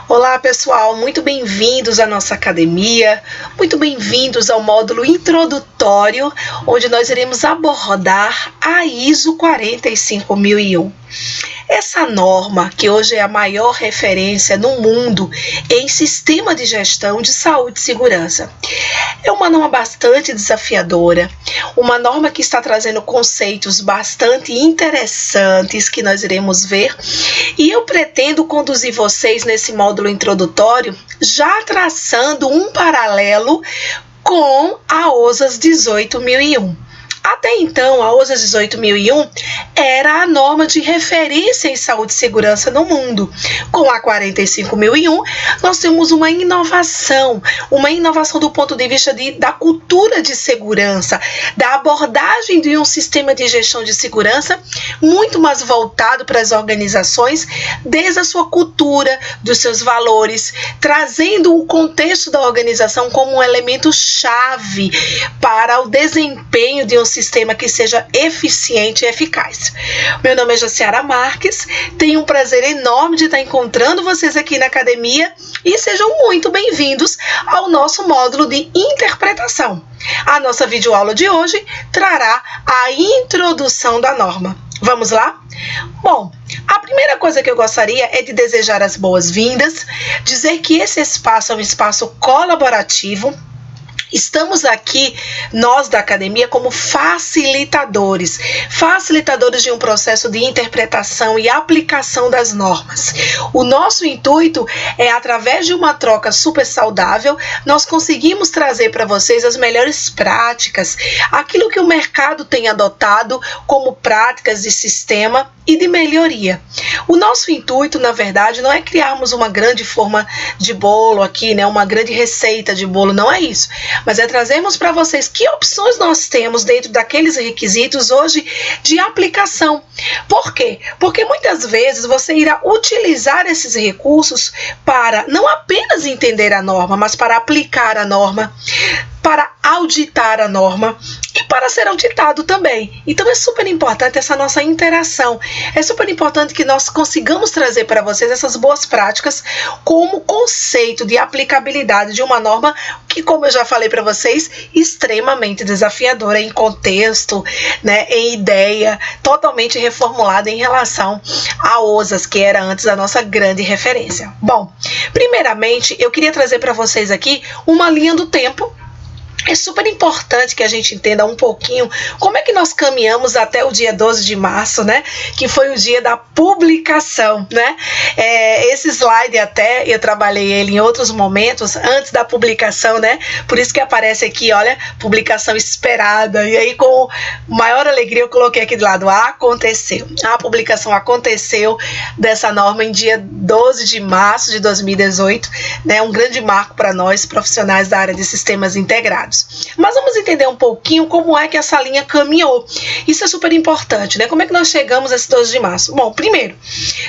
Olá pessoal, muito bem-vindos à nossa academia, muito bem-vindos ao módulo introdutório, onde nós iremos abordar a ISO 45001. Essa norma, que hoje é a maior referência no mundo em sistema de gestão de saúde e segurança, é uma norma bastante desafiadora, uma norma que está trazendo conceitos bastante interessantes que nós iremos ver, e eu pretendo conduzir vocês nesse módulo introdutório já traçando um paralelo com a OSAS 18001. Até então, a OSAS 18001 era a norma de referência em saúde e segurança no mundo. Com a 45001, nós temos uma inovação do ponto de vista da cultura de segurança, da abordagem de um sistema de gestão de segurança muito mais voltado para as organizações, desde a sua cultura, dos seus valores, trazendo o contexto da organização como um elemento chave para o desempenho de um sistema que seja eficiente e eficaz. Meu nome é Jaciara Marques, tenho um prazer enorme de estar encontrando vocês aqui na academia e sejam muito bem-vindos ao nosso módulo de interpretação. A nossa videoaula de hoje trará a introdução da norma. Vamos lá? Bom, a primeira coisa que eu gostaria é de desejar as boas-vindas, dizer que esse espaço é um espaço colaborativo. Estamos aqui, nós da academia, como facilitadores de um processo de interpretação e aplicação das normas. O nosso intuito é, através de uma troca super saudável, nós conseguimos trazer para vocês as melhores práticas, aquilo que o mercado tem adotado como práticas de sistema e de melhoria. O nosso intuito, na verdade, não é criarmos uma grande forma de bolo aqui, né, uma grande receita de bolo, não é isso. Mas é trazermos para vocês que opções nós temos dentro daqueles requisitos hoje de aplicação. Por quê? Porque muitas vezes você irá utilizar esses recursos para não apenas entender a norma, mas para aplicar a norma, para auditar a norma e para ser auditado também. Então é super importante essa nossa interação. É super importante que nós consigamos trazer para vocês essas boas práticas como conceito de aplicabilidade de uma norma que, como eu já falei para vocês, extremamente desafiadora em contexto, né, em ideia, totalmente reformulada em relação à OSAS, que era antes a nossa grande referência. Bom, primeiramente eu queria trazer para vocês aqui uma linha do tempo. É super importante que a gente entenda um pouquinho como é que nós caminhamos até o dia 12 de março, né? Que foi o dia da publicação, né? Esse slide até, eu trabalhei ele em outros momentos, antes da publicação, né? Por isso que aparece aqui, olha, publicação esperada. E aí, com maior alegria, eu coloquei aqui do lado, aconteceu. A publicação aconteceu dessa norma em dia 12 de março de 2018, né? Um grande marco para nós, profissionais da área de sistemas integrados. Mas vamos entender um pouquinho como é que essa linha caminhou. Isso é super importante, né? Como é que nós chegamos a esse 12 de março? Bom, primeiro,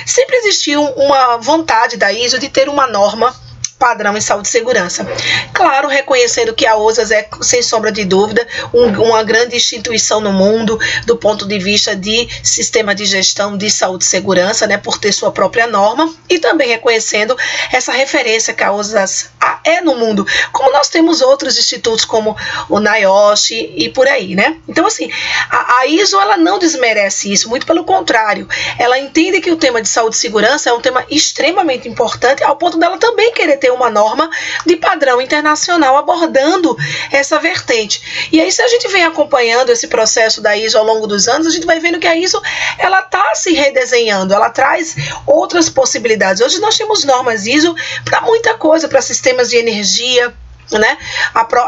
sempre existiu uma vontade da ISO de ter uma norma padrão em saúde e segurança. Claro, reconhecendo que a OSAS é, sem sombra de dúvida, uma grande instituição no mundo do ponto de vista de sistema de gestão de saúde e segurança, né, por ter sua própria norma, e também reconhecendo essa referência que a OSAS é no mundo, como nós temos outros institutos como o NIOSH e por aí, né? Então, assim, a ISO, ela não desmerece isso, muito pelo contrário, ela entende que o tema de saúde e segurança é um tema extremamente importante, ao ponto dela também querer ter uma norma de padrão internacional abordando essa vertente. E aí, se a gente vem acompanhando esse processo da ISO ao longo dos anos, a gente vai vendo que a ISO, ela está se redesenhando, ela traz outras possibilidades. Hoje nós temos normas ISO para muita coisa, para sistemas de energia, né?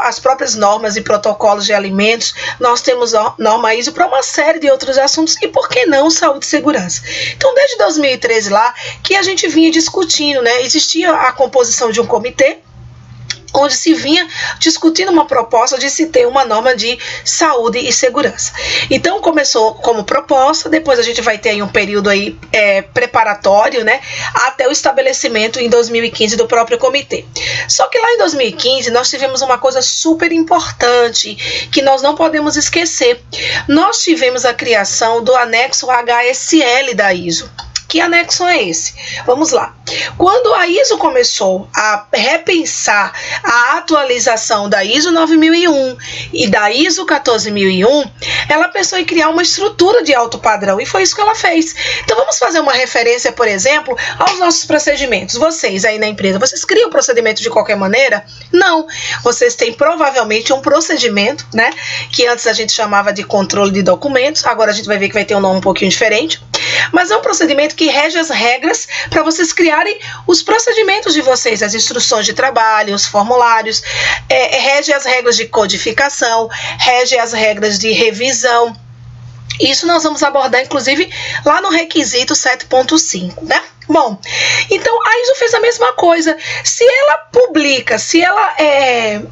As próprias normas e protocolos de alimentos, nós temos norma ISO para uma série de outros assuntos, e por que não saúde e segurança? Então, desde 2013 lá, que a gente vinha discutindo, né? Existia a composição de um comitê, onde se vinha discutindo uma proposta de se ter uma norma de saúde e segurança. Então começou como proposta, depois a gente vai ter aí um período aí preparatório, né, até o estabelecimento em 2015 do próprio comitê. Só que lá em 2015 nós tivemos uma coisa super importante que nós não podemos esquecer. Nós tivemos a criação do anexo HSL da ISO. Que anexo é esse? Vamos lá. Quando a ISO começou a repensar a atualização da ISO 9001 e da ISO 14001, ela pensou em criar uma estrutura de alto padrão, e foi isso que ela fez. Então vamos fazer uma referência, por exemplo, aos nossos procedimentos. Vocês aí na empresa, vocês criam procedimento de qualquer maneira? Não. Vocês têm provavelmente um procedimento, né, que antes a gente chamava de controle de documentos, agora a gente vai ver que vai ter um nome um pouquinho diferente, mas é um procedimento que rege as regras para vocês criarem os procedimentos de vocês, as instruções de trabalho, os formulários, rege as regras de codificação, rege as regras de revisão. Isso nós vamos abordar, inclusive, lá no requisito 7.5, né? Bom, então a ISO fez a mesma coisa. Se ela publica, se ela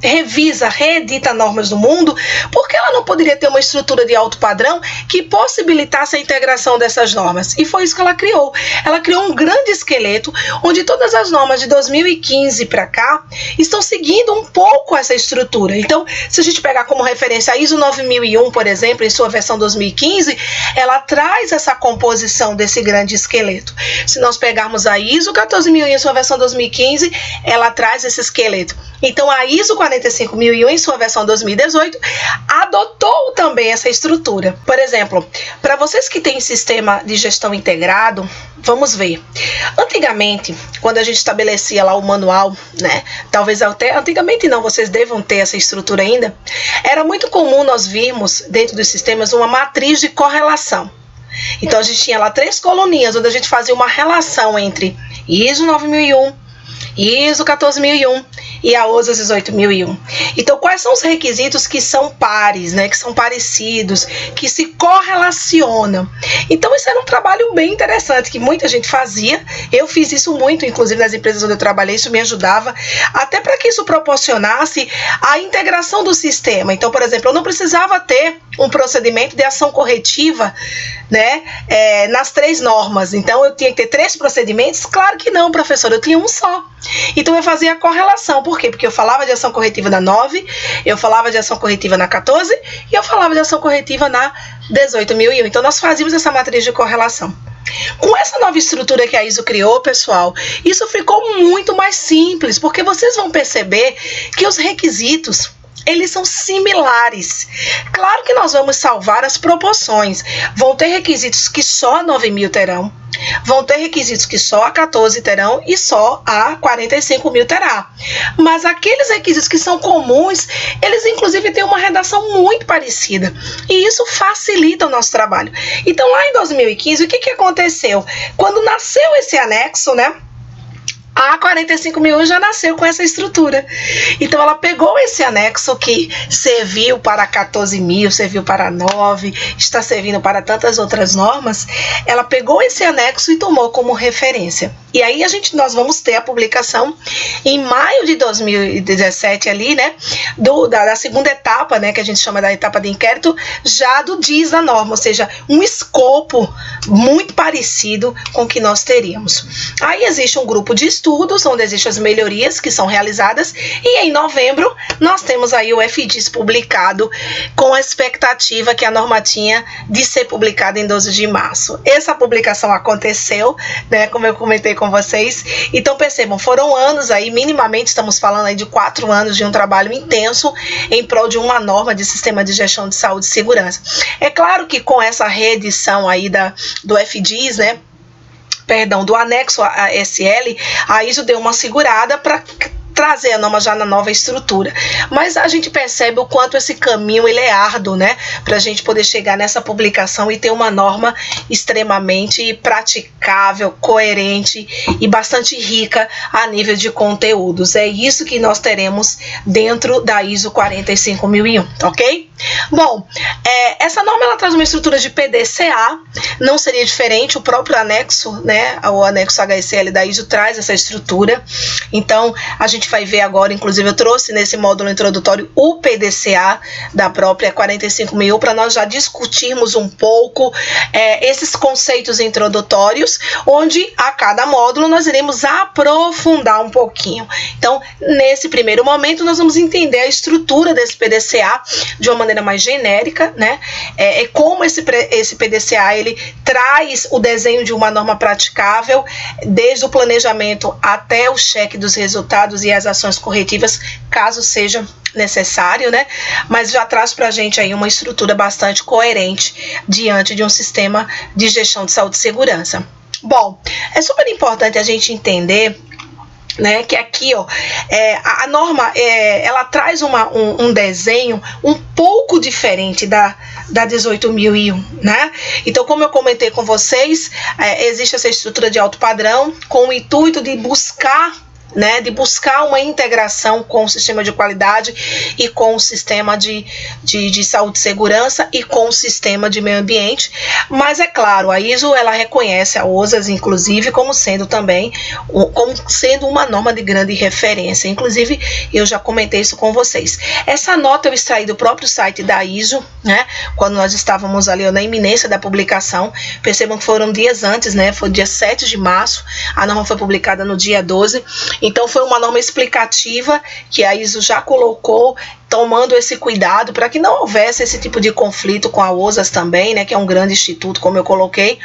revisa, reedita normas do mundo, por que ela não poderia ter uma estrutura de alto padrão que possibilitasse a integração dessas normas? E foi isso que ela criou. Ela criou um grande esqueleto onde todas as normas de 2015 para cá estão seguindo um pouco essa estrutura. Então, se a gente pegar como referência a ISO 9001, por exemplo, em sua versão 2015, ela traz essa composição desse grande esqueleto. Se nós pegarmos a ISO 14001 em sua versão 2015, ela traz esse esqueleto. Então, a ISO 45001 em sua versão 2018 adotou também essa estrutura. Por exemplo, para vocês que têm sistema de gestão integrado, vamos ver. Antigamente, quando a gente estabelecia lá o manual, né? Talvez até antigamente não, vocês devam ter essa estrutura ainda. Era muito comum nós virmos dentro dos sistemas uma matriz de correlação. Então a gente tinha lá 3 coluninhas onde a gente fazia uma relação entre ISO 9001, ISO 14001 e a OSA 18001. Então, quais são os requisitos que são pares, né, que são parecidos, que se correlacionam? Então, isso era um trabalho bem interessante que muita gente fazia. Eu fiz isso muito, inclusive nas empresas onde eu trabalhei, isso me ajudava, até para que isso proporcionasse a integração do sistema. Então, por exemplo, eu não precisava ter um procedimento de ação corretiva, né, nas 3 normas. Então, eu tinha que ter 3 procedimentos? Claro que não, professor, eu tinha um só. Então, eu fazia a correlação. Por quê? Porque eu falava de ação corretiva na 9, eu falava de ação corretiva na 14 e eu falava de ação corretiva na 18.001. Então, nós fazíamos essa matriz de correlação. Com essa nova estrutura que a ISO criou, pessoal, isso ficou muito mais simples, porque vocês vão perceber que os requisitos, eles são similares. Claro que nós vamos salvar as proporções. Vão ter requisitos que só a 9.000 terão, vão ter requisitos que só a 14 terão e só a 45.000 terá. Mas aqueles requisitos que são comuns, eles inclusive têm uma redação muito parecida. E isso facilita o nosso trabalho. Então, lá em 2015, o que aconteceu? Quando nasceu esse anexo, né? A 45.001 já nasceu com essa estrutura. Então, ela pegou esse anexo que serviu para 14.000, serviu para 9, está servindo para tantas outras normas. Ela pegou esse anexo e tomou como referência. E aí, nós vamos ter a publicação em maio de 2017 ali, né? Da segunda etapa, né? Que a gente chama da etapa de inquérito, já do DIS da norma, ou seja, um escopo muito parecido com o que nós teríamos. Aí existe um grupo de estudos onde existem as melhorias que são realizadas, e em novembro nós temos aí o FDIS publicado com a expectativa que a norma tinha de ser publicada em 12 de março. Essa publicação aconteceu, né, como eu comentei com vocês. Então percebam, foram anos aí, minimamente estamos falando aí de 4 anos de um trabalho intenso em prol de uma norma de sistema de gestão de saúde e segurança. É claro que com essa reedição aí do FDIS, né, do anexo a SL, a ISO deu uma segurada para trazer a norma já na nova estrutura. Mas a gente percebe o quanto esse caminho ele é árduo, né? Para a gente poder chegar nessa publicação e ter uma norma extremamente praticável, coerente e bastante rica a nível de conteúdos. É isso que nós teremos dentro da ISO 45001, ok? Bom, essa norma ela traz uma estrutura de PDCA, não seria diferente, o próprio anexo, né? O anexo HSL da ISO traz essa estrutura. Então, a gente vai ver agora, inclusive eu trouxe nesse módulo introdutório o PDCA da própria 45001 para nós já discutirmos um pouco esses conceitos introdutórios, onde a cada módulo nós iremos aprofundar um pouquinho. Então, nesse primeiro momento, nós vamos entender a estrutura desse PDCA de uma maneira mais genérica, né? Como esse PDCA ele traz o desenho de uma norma praticável, desde o planejamento até o cheque dos resultados e as ações corretivas, caso seja necessário, né? Mas já traz para a gente aí uma estrutura bastante coerente diante de um sistema de gestão de saúde e segurança. Bom, é super importante a gente entender, né, que aqui, ó, a norma, ela traz um desenho um pouco diferente da 18.001, né? Então, como eu comentei com vocês, existe essa estrutura de alto padrão com o intuito de buscar, né, de buscar uma integração com o sistema de qualidade e com o sistema de saúde e segurança e com o sistema de meio ambiente. Mas é claro, a ISO ela reconhece a OSAS, inclusive, como sendo uma norma de grande referência. Inclusive, eu já comentei isso com vocês. Essa nota eu extraí do próprio site da ISO, né, quando nós estávamos ali na iminência da publicação. Percebam que foram dias antes, né, foi dia 7 de março, a norma foi publicada no dia 12. Então, foi uma norma explicativa que a ISO já colocou, tomando esse cuidado para que não houvesse esse tipo de conflito com a OSAS também, né, que é um grande instituto, como eu coloquei,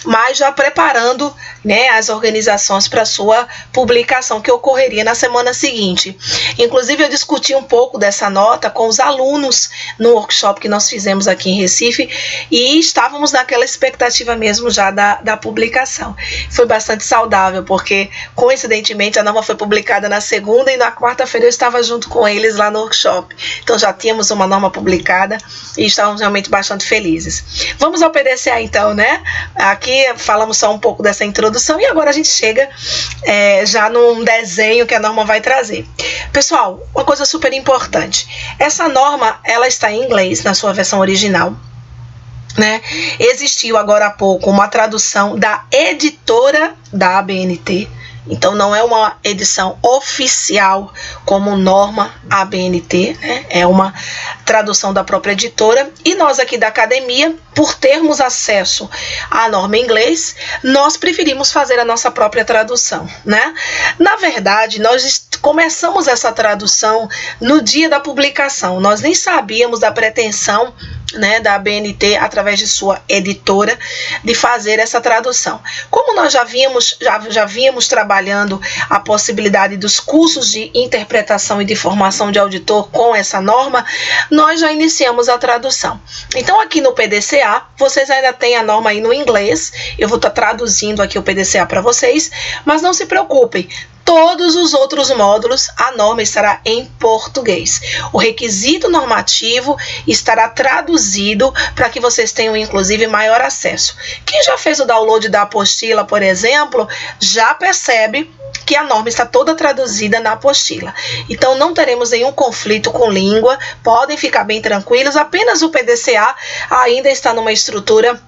mas já preparando, né, as organizações para sua publicação, que ocorreria na semana seguinte. Inclusive, eu discuti um pouco dessa nota com os alunos no workshop que nós fizemos aqui em Recife e estávamos naquela expectativa mesmo já da publicação. Foi bastante saudável, porque, coincidentemente, a norma foi publicada na segunda e na quarta-feira eu estava junto com eles lá no workshop. Então já tínhamos uma norma publicada e estávamos realmente bastante felizes. Vamos ao PDCA então, né? Aqui falamos só um pouco dessa introdução e agora a gente chega já num desenho que a norma vai trazer. Pessoal, uma coisa super importante. Essa norma, ela está em inglês na sua versão original, né? Existiu agora há pouco uma tradução da editora da ABNT. Então, não é uma edição oficial como norma ABNT, né? É uma tradução da própria editora. E nós aqui da academia, por termos acesso à norma em inglês, nós preferimos fazer a nossa própria tradução, né? Na verdade, nós começamos essa tradução no dia da publicação. Nós nem sabíamos da pretensão, né, da ABNT, através de sua editora, de fazer essa tradução. Como nós já víamos trabalhando a possibilidade dos cursos de interpretação e de formação de auditor com essa norma, nós já iniciamos a tradução. Então, aqui no PDCA, vocês ainda têm a norma aí no inglês, eu vou estar traduzindo aqui o PDCA para vocês, mas não se preocupem, todos os outros módulos, a norma estará em português. O requisito normativo estará traduzido para que vocês tenham, inclusive, maior acesso. Quem já fez o download da apostila, por exemplo, já percebe que a norma está toda traduzida na apostila. Então, não teremos nenhum conflito com língua, podem ficar bem tranquilos, apenas o PDCA ainda está numa estrutura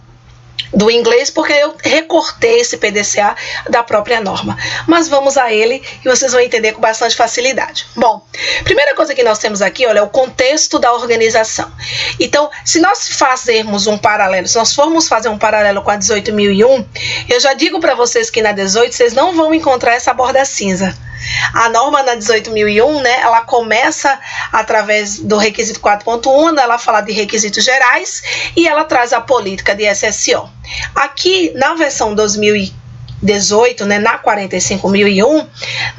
do inglês, porque eu recortei esse PDCA da própria norma. Mas vamos a ele e vocês vão entender com bastante facilidade. Bom, primeira coisa que nós temos aqui, olha, é o contexto da organização. Então, se nós fazermos um paralelo, se nós formos fazer um paralelo com a 18.001, eu já digo para vocês que na 18 vocês não vão encontrar essa borda cinza. A norma na 18.001, né, ela começa através do requisito 4.1, ela fala de requisitos gerais e ela traz a política de SSO. Aqui, na versão 2018, né, na 45.001,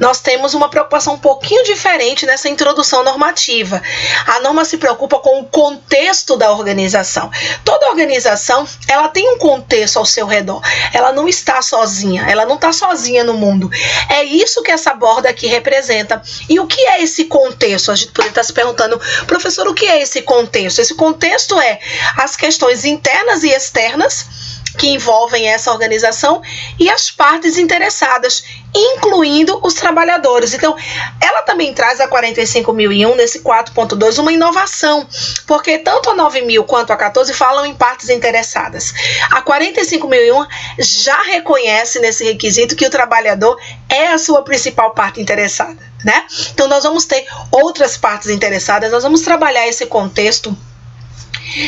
nós temos uma preocupação um pouquinho diferente nessa introdução normativa. A norma se preocupa com o contexto da organização. Toda organização, ela tem um contexto ao seu redor. Ela não está sozinha, ela não está sozinha no mundo. É isso que essa borda aqui representa. E o que é esse contexto? A gente poderia estar se perguntando, professor, o que é esse contexto? Esse contexto é as questões internas e externas que envolvem essa organização e as partes interessadas, incluindo os trabalhadores. Então, ela também traz a 45.001, nesse 4.2, uma inovação, porque tanto a 9.000 quanto a 14 falam em partes interessadas. A 45.001 já reconhece nesse requisito que o trabalhador é a sua principal parte interessada, né? Então, nós vamos ter outras partes interessadas, nós vamos trabalhar esse contexto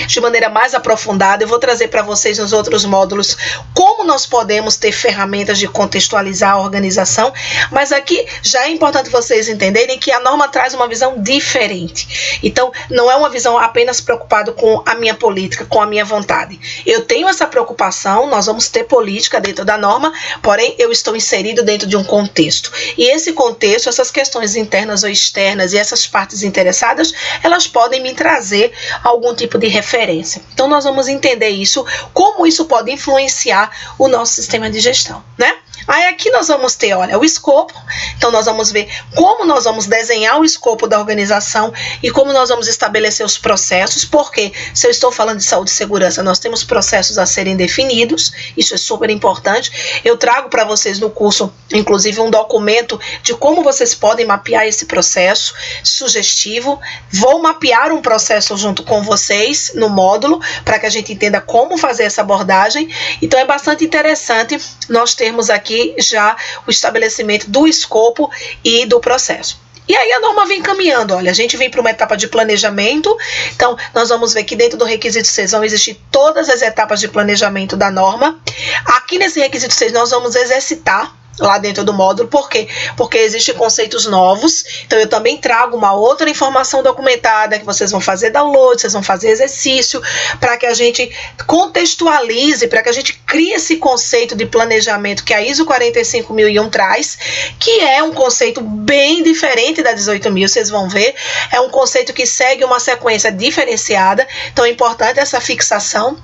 de maneira mais aprofundada. Eu vou trazer para vocês nos outros módulos como nós podemos ter ferramentas de contextualizar a organização, mas aqui já é importante vocês entenderem que a norma traz uma visão diferente. Então, não é uma visão apenas preocupada com a minha política, com a minha vontade. Eu tenho essa preocupação, nós vamos ter política dentro da norma, porém eu estou inserido dentro de um contexto. E esse contexto, essas questões internas ou externas e essas partes interessadas, elas podem me trazer algum tipo de referência. Então nós vamos entender isso, como isso pode influenciar o nosso sistema de gestão, né? Aí aqui nós vamos ter, olha, o escopo. Então nós vamos ver como nós vamos desenhar o escopo da organização e como nós vamos estabelecer os processos, porque se eu estou falando de saúde e segurança, nós temos processos a serem definidos, isso é super importante. Eu trago para vocês no curso, inclusive, um documento de como vocês podem mapear esse processo sugestivo. Vou mapear um processo junto com vocês no módulo, para que a gente entenda como fazer essa abordagem. Então é bastante interessante nós termos aqui já o estabelecimento do escopo e do processo. E aí a norma vem caminhando, olha, a gente vem para uma etapa de planejamento. Então nós vamos ver que dentro do requisito 6 vão existir todas as etapas de planejamento da norma. Aqui nesse requisito 6 nós vamos exercitar lá dentro do módulo. Por quê? Porque existem conceitos novos, então eu também trago uma outra informação documentada que vocês vão fazer download, vocês vão fazer exercício, para que a gente contextualize, para que a gente crie esse conceito de planejamento que a ISO 45001 traz, que é um conceito bem diferente da 18.000, vocês vão ver, é um conceito que segue uma sequência diferenciada, então é importante essa fixação.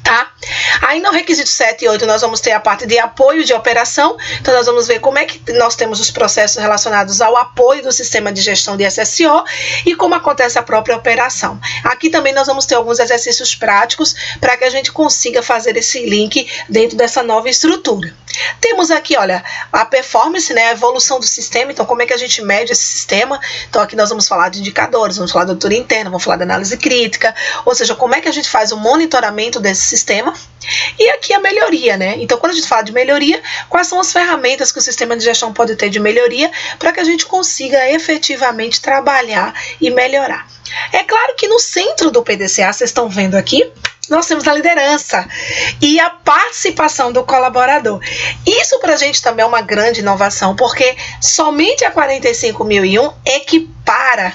Tá? Aí no requisito 7 e 8 nós vamos ter a parte de apoio de operação, então nós vamos ver como é que nós temos os processos relacionados ao apoio do sistema de gestão de SSO e como acontece a própria operação. Aqui também nós vamos ter alguns exercícios práticos para que a gente consiga fazer esse link dentro dessa nova estrutura. Temos aqui, olha, a performance, né, a evolução do sistema, então como é que a gente mede esse sistema. Então aqui nós vamos falar de indicadores, vamos falar da auditoria interna, vamos falar da análise crítica, ou seja, como é que a gente faz o monitoramento desse sistema. E aqui a melhoria, né? Então quando a gente fala de melhoria, quais são as ferramentas que o sistema de gestão pode ter de melhoria para que a gente consiga efetivamente trabalhar e melhorar. É claro que no centro do PDCA, vocês estão vendo aqui, nós temos a liderança e a participação do colaborador. Isso para a gente também é uma grande inovação, porque somente a 45001 equipara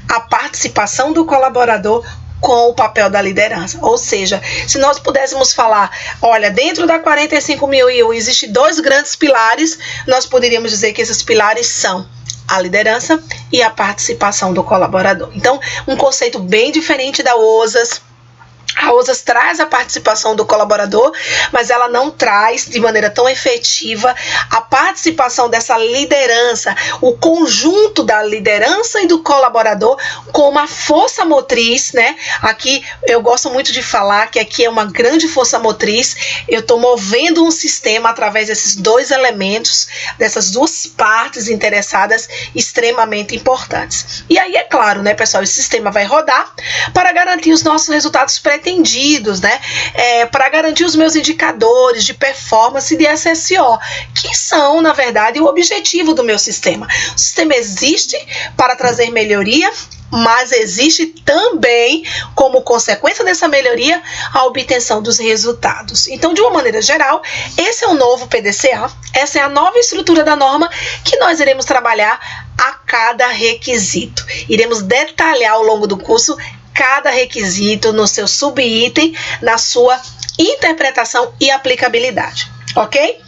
a participação do colaborador com o papel da liderança. Ou seja, se nós pudéssemos falar, olha, dentro da 45001 existem dois grandes pilares, nós poderíamos dizer que esses pilares são a liderança e a participação do colaborador. Então, um conceito bem diferente da OSAS. A OSAS traz a participação do colaborador, mas ela não traz de maneira tão efetiva a participação dessa liderança, o conjunto da liderança e do colaborador com uma força motriz, né? Aqui eu gosto muito de falar que aqui é uma grande força motriz. Eu estou movendo um sistema através desses dois elementos, dessas duas partes interessadas extremamente importantes. E aí é claro, né, pessoal, esse sistema vai rodar para garantir os nossos resultados pretendidos, né? Para garantir os meus indicadores de performance de SSO, que são, na verdade, o objetivo do meu sistema. O sistema existe para trazer melhoria, mas existe também, como consequência dessa melhoria, a obtenção dos resultados. Então, de uma maneira geral, esse é o novo PDCA, essa é a nova estrutura da norma que nós iremos trabalhar a cada requisito. Iremos detalhar ao longo do curso cada requisito no seu subitem, na sua interpretação e aplicabilidade, ok?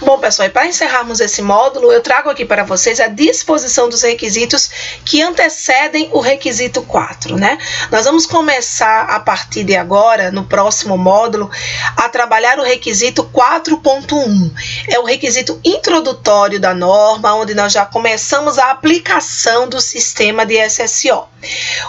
Bom, pessoal, e para encerrarmos esse módulo, eu trago aqui para vocês a disposição dos requisitos que antecedem o requisito 4, né? Nós vamos começar a partir de agora, no próximo módulo, a trabalhar o requisito 4.1. É o requisito introdutório da norma, onde nós já começamos a aplicação do sistema de SSO.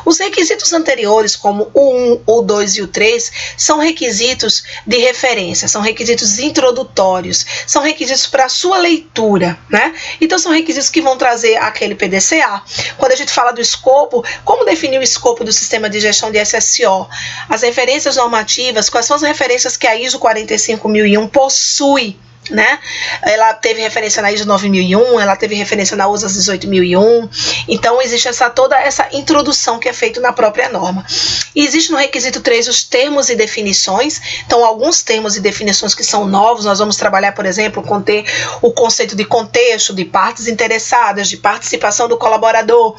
Os requisitos anteriores, como o 1, o 2 e o 3, são requisitos de referência, são requisitos introdutórios, são requisitos para a sua leitura, né? Então são requisitos que vão trazer aquele PDCA. Quando a gente fala do escopo, como definir o escopo do sistema de gestão de SSO? As referências normativas, quais são as referências que a ISO 45001 possui, né? Ela teve referência na ISO 9001, ela teve referência na USA 18001. Então existe toda essa introdução que é feita na própria norma. E existe no requisito 3 os termos e definições. Então alguns termos e definições que são novos, nós vamos trabalhar, por exemplo, o conceito de contexto, de partes interessadas, de participação do colaborador.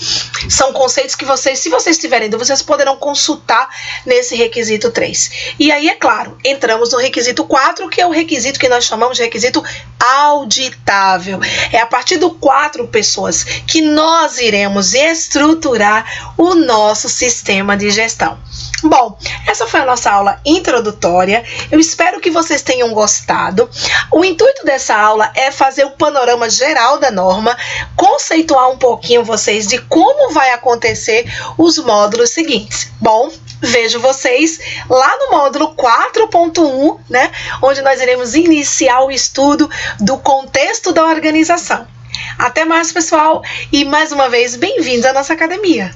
São conceitos que vocês, se vocês tiverem dúvidas, vocês poderão consultar nesse requisito 3. E aí, é claro, entramos no requisito 4, que é o requisito que nós chamamos de requisito auditável. É a partir do 4, pessoas, que nós iremos estruturar o nosso sistema de gestão. Bom, essa foi a nossa aula introdutória. Eu espero que vocês tenham gostado. O intuito dessa aula é fazer o panorama geral da norma, conceituar um pouquinho vocês de como vai acontecer os módulos seguintes. Bom, vejo vocês lá no módulo 4.1, né, onde nós iremos iniciar o estudo do contexto da organização. Até mais, pessoal, e mais uma vez, bem-vindos à nossa academia.